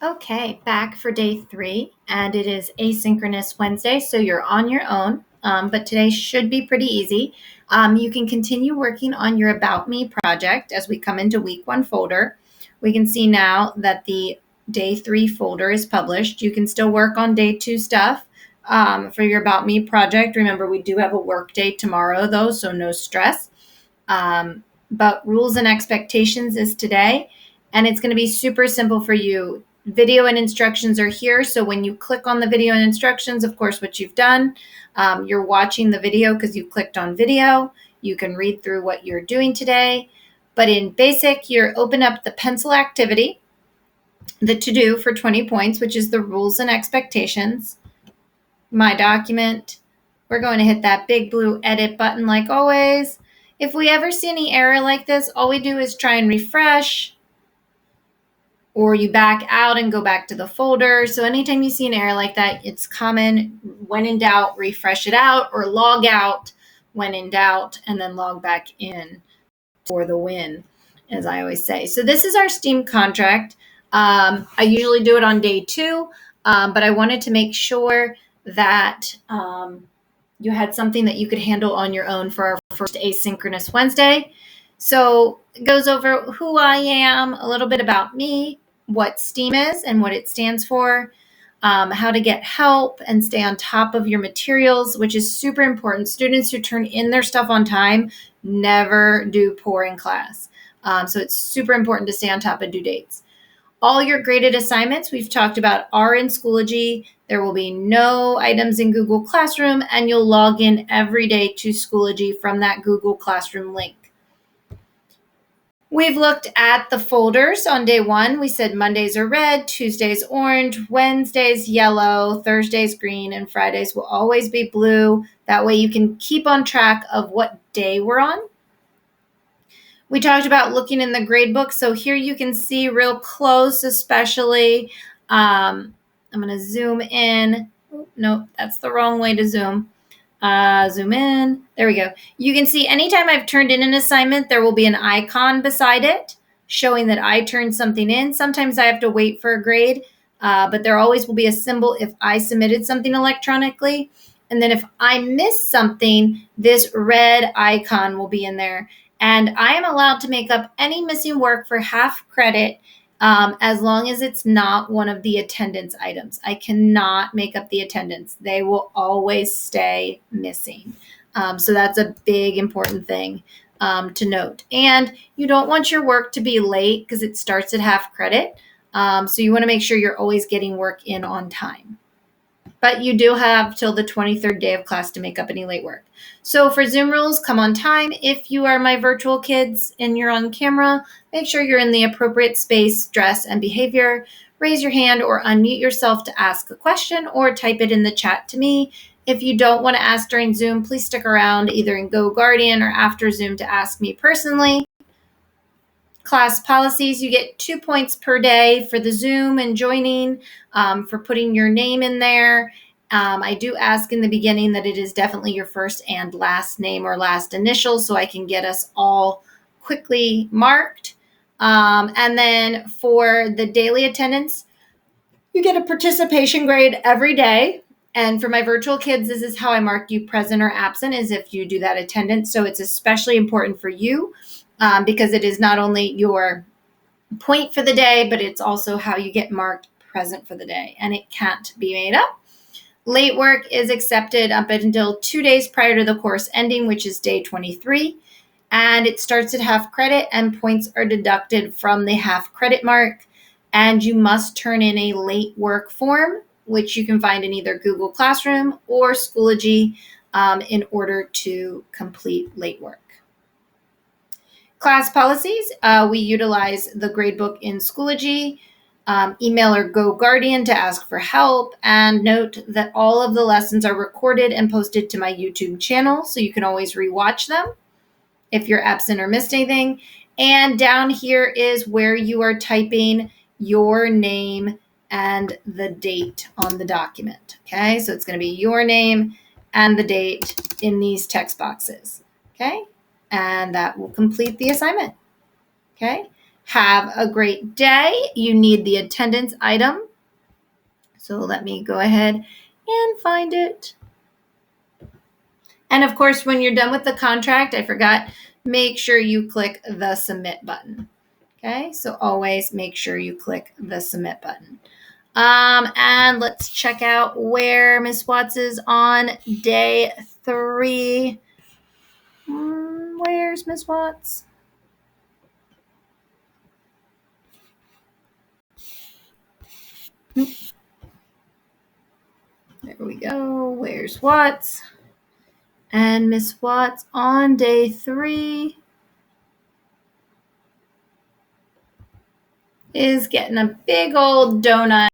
Okay, back for day 3, and it is asynchronous Wednesday, so you're on your own, but today should be pretty easy. You can continue working on your About Me project as we come into week 1 folder. We can see now that the day 3 folder is published. You can still work on day 2 stuff for your About Me project. Remember, we do have a work day tomorrow, though, so no stress. But rules and expectations is today, and it's going to be super simple for you. Video and instructions are here. So when you click on the video and instructions, of course, what you've done, you're watching the video because you clicked on video. You can read through what you're doing today. But in basic, you're open up the pencil activity, the to-do for 20 points, which is the rules and expectations. My document. We're going to hit that big blue edit button like always. If we ever see any error like this, all we do is try and refresh, or you back out and go back to the folder. So anytime you see an error like that, it's common. When in doubt, refresh it out, or log out when in doubt, and then log back in for the win, as I always say. So this is our STEAM contract. I usually do it on day 2, but I wanted to make sure that you had something that you could handle on your own for our first asynchronous Wednesday. So it goes over who I am, a little bit about me, what STEAM is and what it stands for, how to get help and stay on top of your materials, which is super important. Students who turn in their stuff on time never do poor in class. So it's super important to stay on top of due dates. All your graded assignments we've talked about are in Schoology. There will be no items in Google Classroom, and you'll log in every day to Schoology from that Google Classroom link. We've looked at the folders on day 1. We said Mondays are red, Tuesdays orange, Wednesdays yellow, Thursdays green, and Fridays will always be blue. That way you can keep on track of what day we're on. We talked about looking in the grade book. So here you can see real close, especially. I'm going to zoom in. No, that's the wrong way to zoom. Zoom in. There we go. You can see anytime I've turned in an assignment, there will be an icon beside it showing that I turned something in. Sometimes I have to wait for a grade, but there always will be a symbol if I submitted something electronically. And then if I miss something, this red icon will be in there. And I am allowed to make up any missing work for half credit as long as it's not one of the attendance items. I cannot make up the attendance. They will always stay missing. So that's a big, important thing to note. And you don't want your work to be late because it starts at half credit. So you want to make sure you're always getting work in on time. But you do have till the 23rd day of class to make up any late work. So for Zoom rules, come on time. If you are my virtual kids and you're on camera, make sure you're in the appropriate space, dress, and behavior. Raise your hand or unmute yourself to ask a question or type it in the chat to me. If you don't want to ask during Zoom, please stick around either in Go Guardian or after Zoom to ask me personally. Class policies, you get 2 points per day for the Zoom and joining, for putting your name in there. I do ask in the beginning that it is definitely your first and last name or last initial so I can get us all quickly marked. And then for the daily attendance, you get a participation grade every day. And for my virtual kids, this is how I mark you present or absent, is if you do that attendance. So it's especially important for you because it is not only your point for the day, but it's also how you get marked present for the day. And it can't be made up. Late work is accepted up until 2 days prior to the course ending, which is day 23. And it starts at half credit and points are deducted from the half credit mark. And you must turn in a late work form, which you can find in either Google Classroom or Schoology in order to complete late work. Class policies, we utilize the gradebook in Schoology, email or Go Guardian to ask for help, and note that all of the lessons are recorded and posted to my YouTube channel, so you can always rewatch them if you're absent or missed anything. And down here is where you are typing your name and the date on the document. Okay, so it's going to be your name and the date in these text boxes. Okay, and that will complete the assignment. Okay, Have a great day. You need the attendance item. So let me go ahead and find it. And of course, when you're done with the contract, I forgot, make sure you click the submit button. Okay, so always make sure you click the submit button. And let's check out where Miss Watts is on day 3. Where's Miss Watts? There we go. Where's Watts? And Miss Watts on day 3 is getting a big old donut.